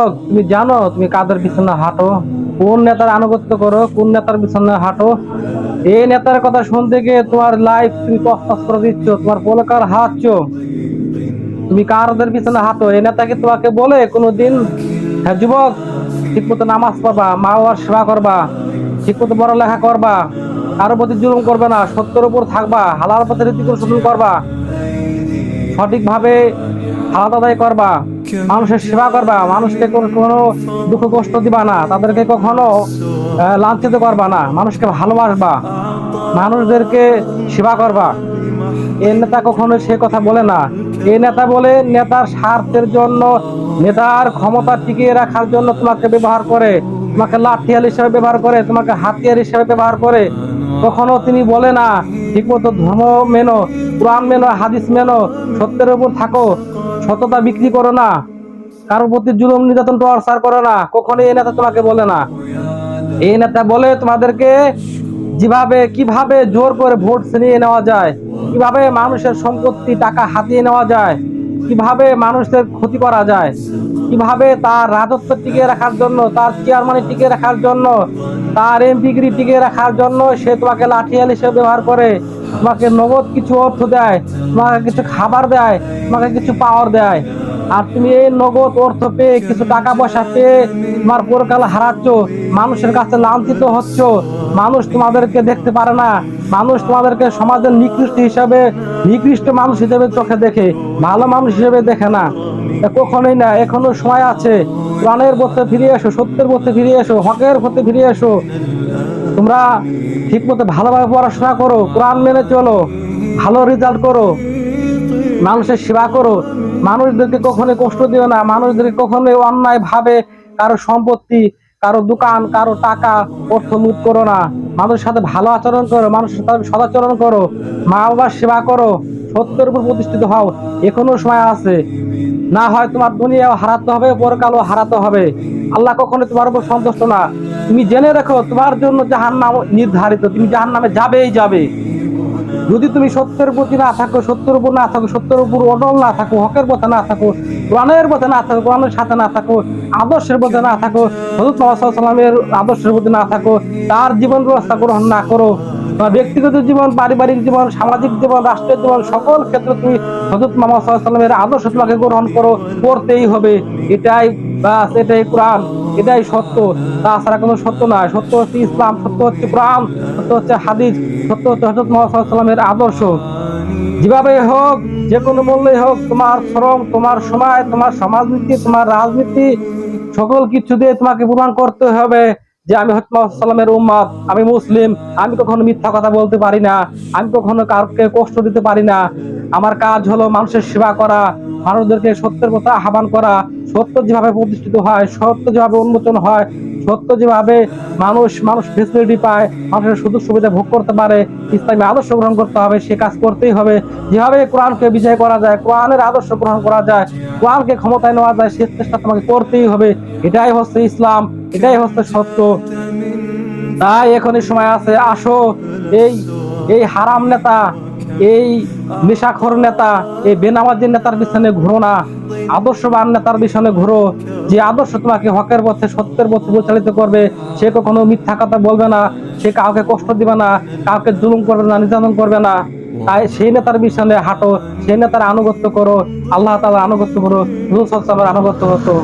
যুবক, তুমি জানো তুমি কাদের পিছনে হাঁটো, কোন নেতার আনুগত্য করো, কোন নেতার পিছনে হাঁটো? এই নেতার কথা শুনতে গিয়ে তোমার লাইফ তুমি তছনছ করে দিচ্ছ, তোমার পলকার হাঁটছ। তুমি কারদের পিছনে হাঁটো? এই নেতাকে তোমাকে বলে কোনোদিন, হ্যাঁ যুবক, ঠিক মতো নামাজ পড়বা, মা বাবার সেবা করবা, ঠিক মতো পড়ালেখা করবা, কারো প্রতি জুলুম করবে না, সত্যের উপর থাকবা, হালাল পথে রীতি অনুসরণ করবা, সঠিকভাবে হালাত আদায় করবা, মানুষের সেবা করবা, মানুষকে কোনো দুঃখ কষ্ট দিবা না, তাদেরকে কখনো লাঞ্ছিত করবা না, মানুষকে ভালোবাসবা, মানুষদেরকে সেবা করবা। এই নেতা কখনো সে কথা বলে না। এই নেতা বলে নেতার স্বার্থের জন্য, নেতার ক্ষমতা টিকিয়ে রাখার জন্য তোমাকে ব্যবহার করে, তোমাকে লাঠিয়াল হিসেবে ব্যবহার করে, তোমাকে হাতিয়ার হিসেবে ব্যবহার করে। কখনো তিনি বলে না ঠিকমতো ধর্ম মেনো, কোরআন মেনো, হাদিস মেনো, সত্যের উপর থাকো, সততা বিক্রি করো না, কারোর প্রতি জুলুম নির্যাতন টর্চার করো না, কখনো এই নেতা তোমাকে বলে না। এই নেতা বলে তোমাদেরকে যেভাবে কিভাবে জোর করে ভোট ছিনিয়ে নেওয়া যায়, কিভাবে মানুষের সম্পত্তি টাকা হাতিয়ে নেওয়া যায়, কিভাবে মানুষের ক্ষতি করা যায়, কিভাবে তার রাজত্ব টিকিয়ে রাখার জন্য, তার চেয়ারম্যান টিকিয়ে রাখার জন্য, তার এমপিগিরি টিকিয়ে রাখার জন্য সে তোমাকে লাঠিয়াল হিসেবে ব্যবহার করে, তোমাকে নগদ কিছু অর্থ দেয়, তোমাকে কিছু খাবার দেয়, তোমাকে কিছু পাওয়ার দেয়। আর তুমি এই নগদ অর্থ পেয়ে, কিছু টাকা পয়সা পেয়ে তোমার পরকাল হারাচ্ছ, মানুষের কাছে লাঞ্ছিত হচ্ছ, মানুষ তোমাদেরকে দেখতে পারে না, মানুষ তোমাদেরকে সমাজের নিকৃষ্ট হিসাবে, নিকৃষ্ট মানুষ হিসেবে চোখে দেখে, ভালো মানুষ হিসেবে দেখে না। কখনোই না, এখনো সময় আছে, প্রাণের পথে ফিরে এসো, সত্যের পথে ফিরে এসো, হকের পথে ফিরে এসো। তোমরা ঠিক মতো ভালোভাবে পড়াশোনা করো, কোরআন মেনে চলো, ভালো রেজাল্ট করো, মানুষের সেবা করো, মানুষদেরকে কখনোই কষ্ট দিও না, মানুষদেরকে কখনোই অন্যায় ভাবে কারো সম্পত্তি, কারো দোকান, কারো টাকা অর্থ লুট করো না। মানুষের সাথে ভালো আচরণ করো, মানুষের সাথে সদাচরণ করো, মা বাবার সেবা করো, সত্যের উপর প্রতিষ্ঠিত হও। এখনো সময় আছে, না হয় তোমার দুনিয়াও হারাতে হবে, পরকালও হারাতে হবে। আল্লাহ কখনো তোমার উপর সন্তুষ্ট না। তুমি জেনে রাখো তোমার জন্য জাহান্নাম নির্ধারিত, তুমি জাহান্নামে যাবেই যাবে। যদি তুমি সত্যের প্রতি না থাকো, সত্যের উপর না থাকো, সত্যের উপর অটল না থাকো, হকের পথে না থাকো, কোরআনের পথে না থাকো, কোরআনের সাথে না থাকো, আদর্শের পথে না থাকো, হযরত মুহাম্মদ সাল্লাল্লাহু আলাইহি ওয়াসাল্লামের আদর্শের প্রতি না থাকো, তার জীবন ব্যবস্থা গ্রহণ না করো, তোমার ব্যক্তিগত জীবন, পারিবারিক জীবন, সামাজিক জীবন, রাষ্ট্রীয় জীবন, সকল ক্ষেত্রে তুমি হযরত মুহাম্মদ সাল্লাল্লাহু আলাইহি ওয়াসাল্লামের আদর্শ তোমাকে গ্রহণ করো, করতেই হবে। এটাই বাস, এটাই কোরআন, এটাই সত্য, তাছাড়া কোনো সত্য নয়। সত্য হচ্ছে ইসলাম, সত্য হচ্ছে কোরআন, সত্য হচ্ছে হাদিস, সত্য হচ্ছে হযরত মুহাম্মদ সাল্লাল্লাহু আলাইহি ওয়াসাল্লামের আদর্শ। যেভাবে হোক, যে কোনো মূল্যে হোক, তোমার শ্রম, তোমার সময়, তোমার সমাজনীতি, তোমার রাজনীতি, সকল কিছু দিয়ে তোমাকে প্রমাণ করতে হবে যে আমি হযরত মুহাম্মদ সাল্লাল্লাহু আলাইহি ওয়াসাল্লামের উম্মত, আমি মুসলিম, আমি কখনো মিথ্যা কথা বলতে পারি না, আমি কখনো কাউকে কষ্ট দিতে পারি না। আমার কাজ হলো মানুষের সেবা করা, মানুষদেরকে সত্যের কথা আহ্বান করা, সত্য যেভাবে প্রতিষ্ঠিত হয়, সত্য যেভাবে উন্মোচন হয়, সত্য যেভাবে মানুষ মানুষ ফেসিলিটি পায়, মানুষের সুযোগ সুবিধা ভোগ করতে পারে, ইসলামী আদর্শ গ্রহণ করতে হবে, সে কাজ করতেই হবে। যেভাবে কোরআনকে বিজয় করা যায়, কোরআনের আদর্শ গ্রহণ করা যায়, কোরআনকে ক্ষমতায় নেওয়া যায়, সে চেষ্টা তোমাকে করতেই হবে। এটাই হচ্ছে ইসলাম, এটাই হচ্ছে সত্য। তাই এখনই সময় আছে, আসো, এই এই হারাম নেতা, এই নেশাখোর নেতা, এই বেনামাজি নেতার পিছনে ঘুরো না, আদর্শবান নেতার পিছনে ঘুরো। যে আদর্শ তোমাকে হকের পথে, সত্যের পথে পরিচালিত করবে, সে কখনো মিথ্যা কথা বলবে না, সে কাউকে কষ্ট দিবে না, কাউকে জুলুম করবে না, নির্যাতন করবে না। তাই সেই নেতার পিছনে হাঁটো, সেই নেতার আনুগত্য করো, আল্লাহ তাআলার আনুগত্য করো, রাসূল সাল্লাল্লাহু আলাইহি ওয়াসাল্লামের আনুগত্য করো।